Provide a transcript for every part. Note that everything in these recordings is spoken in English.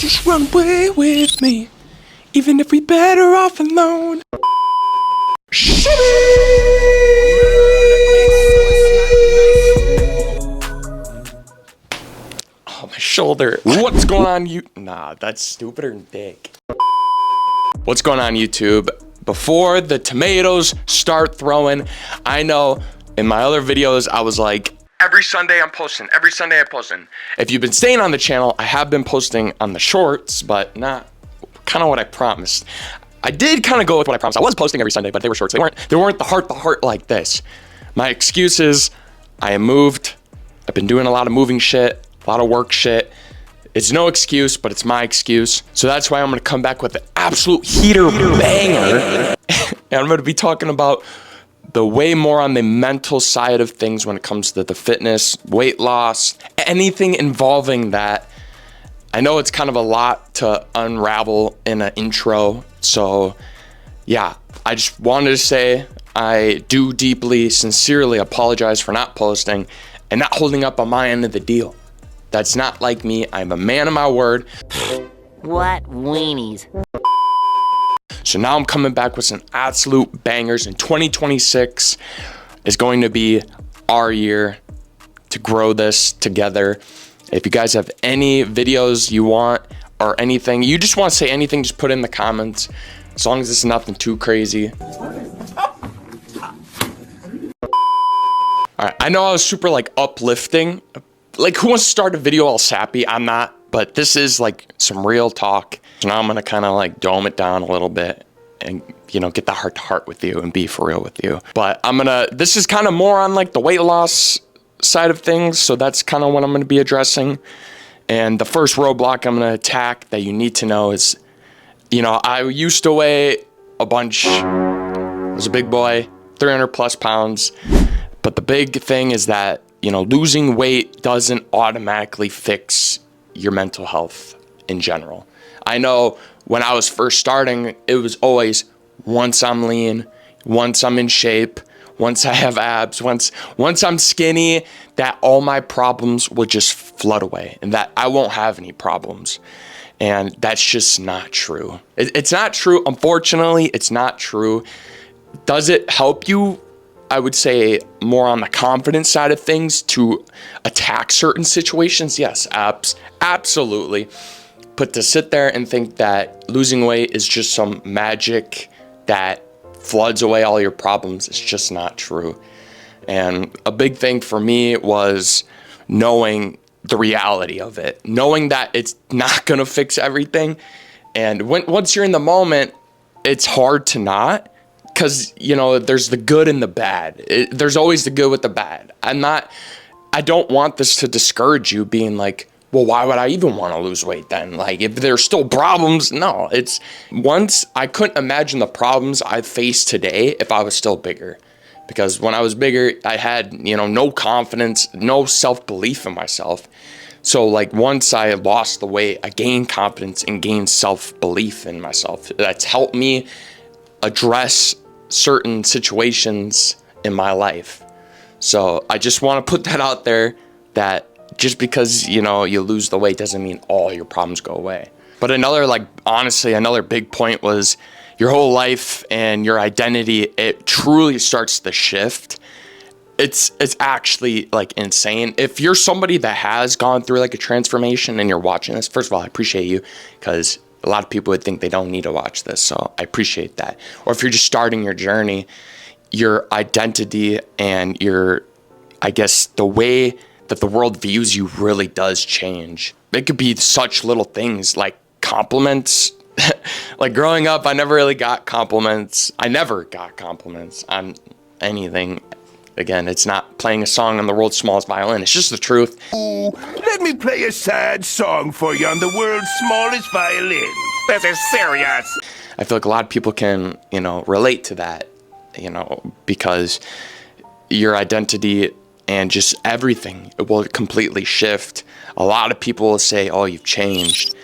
Just run away with me, even if we better off alone. Oh, my shoulder. What's going on, you? Nah, that's stupider than dick. What's going on, YouTube? Before the tomatoes start throwing, I know in my other videos, I was like, every Sunday I'm posting, every Sunday I'm posting. If you've been staying on the channel, I have been posting on the shorts, but not kind of what I promised. I did kind of go with what I promised. I was posting every Sunday, but they were shorts. They weren't the heart like this. My excuse is I moved. I've been doing a lot of moving shit, a lot of work shit. It's no excuse, but it's my excuse. So that's why I'm gonna come back with the absolute heater banger. And I'm gonna be talking about the way more on the mental side of things when it comes to the fitness, weight loss, anything involving that. I know it's kind of a lot to unravel in an intro. So yeah, I just wanted to say I do deeply, sincerely apologize for not posting and not holding up on my end of the deal. That's not like me. I'm a man of my word. What weenies? So now I'm coming back with some absolute bangers, and 2026 is going to be our year to grow this together. If you guys have any videos you want or anything, you just want to say anything, just put it in the comments. As long as it's nothing too crazy. All right, I know I was super like uplifting. Like, who wants to start a video all sappy? I'm not, but this is like some real talk. So now I'm gonna kind of like dome it down a little bit and, you know, get the heart to heart with you and be for real with you. But this is kind of more on like the weight loss side of things. So that's kind of what I'm gonna be addressing. And the first roadblock I'm gonna attack that you need to know is, you know, I used to weigh a bunch. I was a big boy, 300 plus pounds. But the big thing is that, you know, losing weight doesn't automatically fix your mental health in general. I know when I was first starting, it was always once I'm lean, once I'm in shape, once I have abs, once I'm skinny, that all my problems will just flood away and that I won't have any problems. And that's just not true. It's not true. Unfortunately, it's not true. Does it help you? I would say more on the confidence side of things to attack certain situations. Yes, absolutely. But to sit there and think that losing weight is just some magic that floods away all your problems, it's just not true. And a big thing for me was knowing the reality of it, knowing that it's not gonna fix everything. And once you're in the moment, it's hard to not. Because, you know, there's the good and the bad. There's always the good with the bad. I don't want this to discourage you being like, well, why would I even want to lose weight then? Like, if there's still problems, no. Once I couldn't imagine the problems I face today if I was still bigger. Because when I was bigger, I had, you know, no confidence, no self-belief in myself. So like once I lost the weight, I gained confidence and gained self-belief in myself. That's helped me address certain situations in my life. So I just want to put that out there, that just because, you know, you lose the weight doesn't mean all your problems go away. But honestly, another big point was your whole life and your identity, it truly starts to shift. It's actually like insane. If you're somebody that has gone through like a transformation and you're watching this, first of all, I appreciate you, because a lot of people would think they don't need to watch this, so I appreciate that. Or if you're just starting your journey, your identity and I guess the way that the world views you really does change. It could be such little things like compliments. Like growing up, I never really got compliments. I never got compliments on anything. Again, it's not playing a song on the world's smallest violin. It's just the truth. Let me play a sad song for you on the world's smallest violin. This is serious. I feel like a lot of people can, you know, relate to that, you know, because your identity and just everything, it will completely shift. A lot of people will say, oh, you've changed.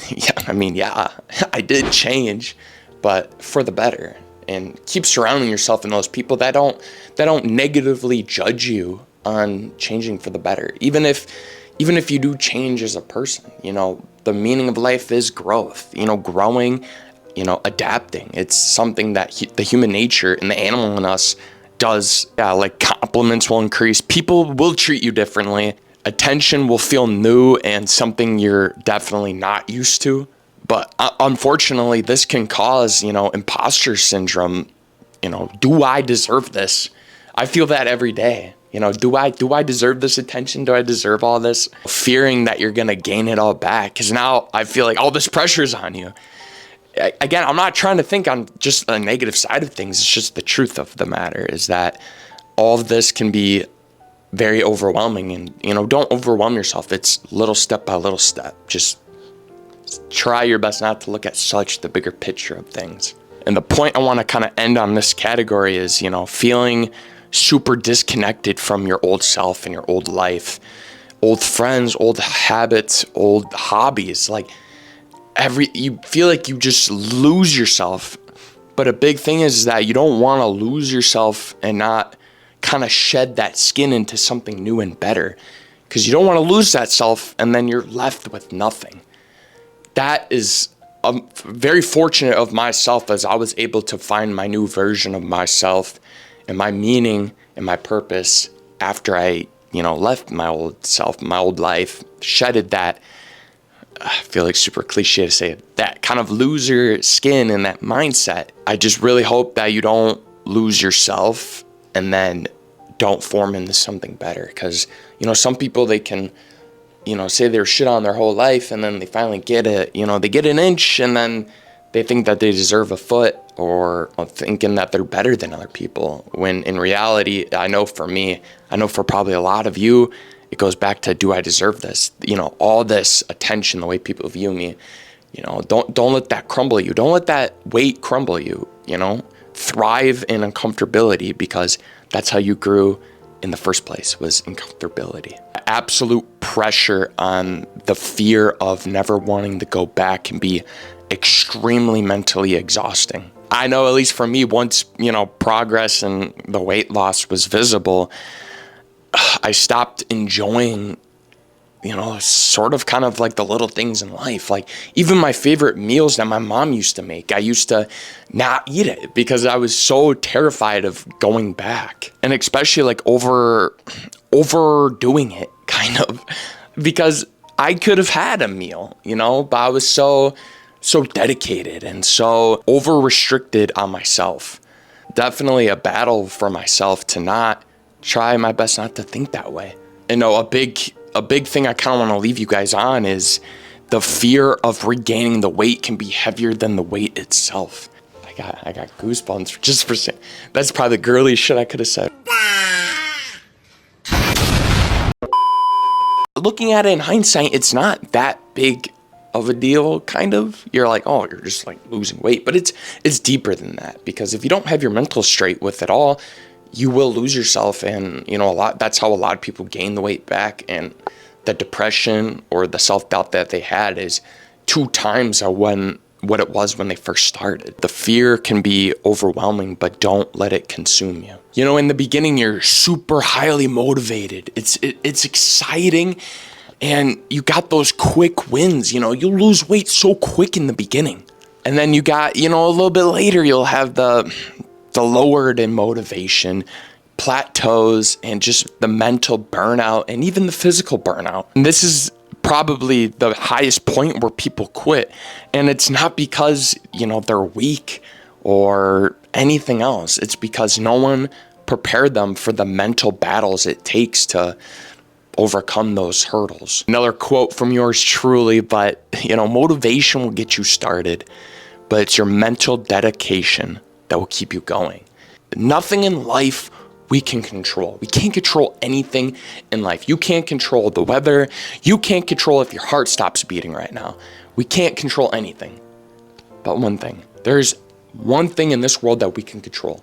Yeah, I did change, but for the better. And keep surrounding yourself in those people that don't negatively judge you on changing for the better. Even if you do change as a person, you know, the meaning of life is growth, growing, adapting. It's something that the human nature and the animal in us does. Yeah, like compliments will increase. People will treat you differently. Attention will feel new and something you're definitely not used to. But unfortunately, this can cause, imposter syndrome. Do I deserve this? I feel that every day. Do I deserve this attention? Do I deserve all this? Fearing that you're going to gain it all back. Because now I feel like all this pressure is on you. Again, I'm not trying to think on just the negative side of things. It's just the truth of the matter is that all of this can be very overwhelming. And, don't overwhelm yourself. It's little step by little step. Just try your best not to look at such the bigger picture of things. And the point I want to kind of end on this category is, feeling super disconnected from your old self and your old life, old friends, old habits, old hobbies. Like you feel like you just lose yourself. But a big thing is that you don't want to lose yourself and not kind of shed that skin into something new and better, because you don't want to lose that self and then you're left with nothing. That is very fortunate of myself, as I was able to find my new version of myself and my meaning and my purpose after I, left my old self, my old life, shedded that. I feel like super cliche to say it, that kind of loser skin and that mindset. I just really hope that you don't lose yourself and then don't form into something better. Because, some people, they can, say they're shit on their whole life, and then they finally get it, they get an inch, and then they think that they deserve a foot, or thinking that they're better than other people. When in reality, I know for me, I know for probably a lot of you, it goes back to, do I deserve this? All this attention, the way people view me, don't let that crumble you. Don't let that weight crumble you, Thrive in uncomfortability, because that's how you grew in the first place, was uncomfortability. Absolute pressure on the fear of never wanting to go back can be extremely mentally exhausting. I know, at least for me, once, progress and the weight loss was visible, I stopped enjoying, sort of kind of like the little things in life. Like even my favorite meals that my mom used to make, I used to not eat it because I was so terrified of going back. And especially like overdoing it, kind of, because I could have had a meal, but I was so dedicated and so over restricted on myself. Definitely a battle for myself to not try my best not to think that way. And a big thing I kind of want to leave you guys on is the fear of regaining the weight can be heavier than the weight itself. I got goosebumps just for saying. That's probably the girly shit I could have said. Looking at it in hindsight, it's not that big of a deal, kind of. You're like, oh, you're just like losing weight, but it's deeper than that, because if you don't have your mental straight with it all, you will lose yourself. And that's how a lot of people gain the weight back, and the depression or the self-doubt that they had is 2 times what it was when they first started. The fear can be overwhelming, but don't let it consume you. In the beginning, you're super highly motivated. It's exciting, and you got those quick wins. You lose weight so quick in the beginning, and then you got, a little bit later, you'll have the lowered in motivation, plateaus, and just the mental burnout, and even the physical burnout. And this is probably the highest point where people quit. And it's not because, they're weak or anything else. It's because no one prepared them for the mental battles it takes to overcome those hurdles. Another quote from yours truly, but, motivation will get you started, but it's your mental dedication that will keep you going. Nothing in life we can control. We can't control anything in life. You can't control the weather. You can't control if your heart stops beating right now. We can't control anything. But one thing. There's one thing in this world that we can control,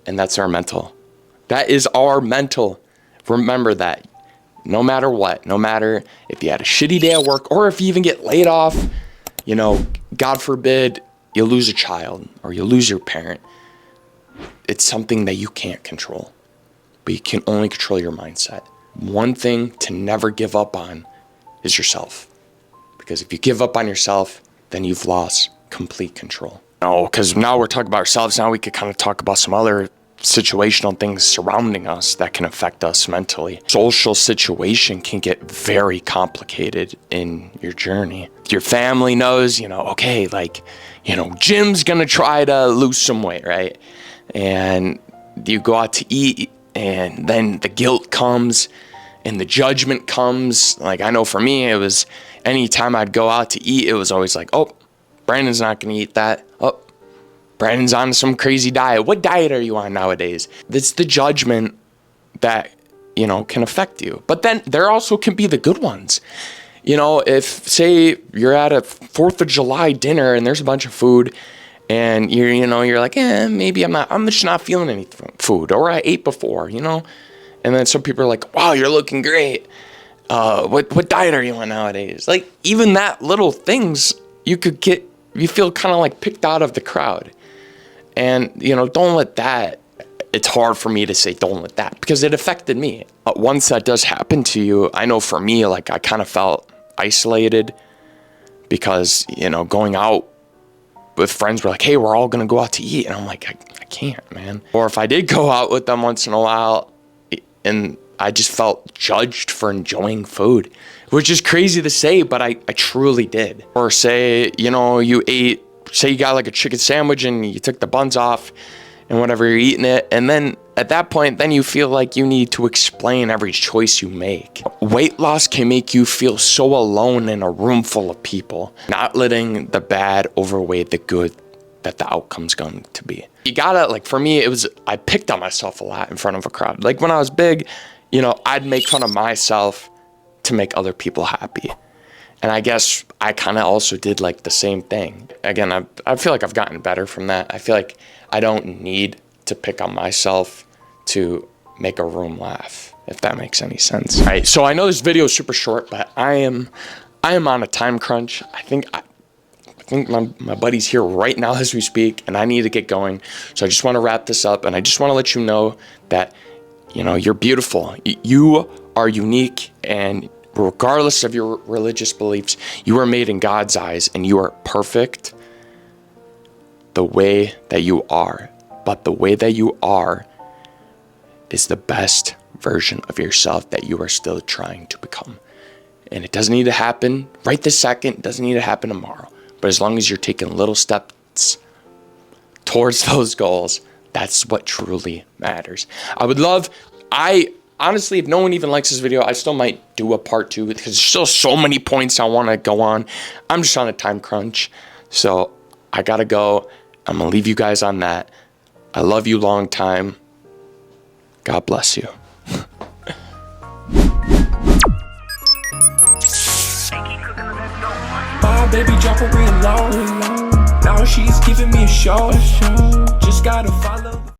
and that's our mental. That is our mental. Remember that. No matter what, no matter if you had a shitty day at work, or if you even get laid off, God forbid, you lose a child or you lose your parent. It's something that you can't control, but you can only control your mindset. One thing to never give up on is yourself. Because if you give up on yourself, then you've lost complete control. No, because now we're talking about ourselves. Now we could kind of talk about some other situational things surrounding us that can affect us mentally. Social situation can get very complicated in your journey. Your family knows, okay, like, Jim's gonna try to lose some weight, right? And you go out to eat, and then the guilt comes and the judgment comes. Like, I know for me, it was anytime I'd go out to eat, it was always like, oh, Brandon's not gonna eat that. Oh, Brandon's on some crazy diet. What diet are you on nowadays? It's the judgment that, can affect you. But then there also can be the good ones. If, say, you're at a 4th of July dinner and there's a bunch of food and you're like, maybe I'm just not feeling any food, or I ate before, And then some people are like, wow, you're looking great. What diet are you on nowadays? Like, even that little things, you feel kind of like picked out of the crowd. And, don't let that, it's hard for me to say don't let that, because it affected me. Once that does happen to you, I know for me, like, I kind of felt isolated because, going out with friends were like, hey, we're all going to go out to eat. And I'm like, I can't, man. Or if I did go out with them once in a while and I just felt judged for enjoying food, which is crazy to say, but I truly did. Or say, say you got like a chicken sandwich and you took the buns off and whatever, you're eating it. And then at that point, then you feel like you need to explain every choice you make. Weight loss can make you feel so alone in a room full of people, not letting the bad outweigh the good that the outcome's going to be. You gotta, like, for me, I picked on myself a lot in front of a crowd. Like when I was big, I'd make fun of myself to make other people happy. And I guess I kind of also did like the same thing. Again, I feel like I've gotten better from that. I feel like I don't need to pick on myself to make a room laugh, if that makes any sense. All right, so I know this video is super short, but I am on a time crunch. I think my buddy's here right now as we speak, and I need to get going. So I just want to wrap this up, and I just want to let you know that, you're beautiful. You are unique, and regardless of your religious beliefs, you are made in God's eyes, and you are perfect the way that you are. But the way that you are is the best version of yourself that you are still trying to become. And it doesn't need to happen right this second. It doesn't need to happen tomorrow. But as long as you're taking little steps towards those goals, that's what truly matters. Honestly, if no one even likes this video, I still might do a part 2 because there's still so many points I want to go on. I'm just on a time crunch. So I got to go. I'm going to leave you guys on that. I love you long time. God bless you. My baby dropping real low. Now she's giving me a show. Just gotta follow.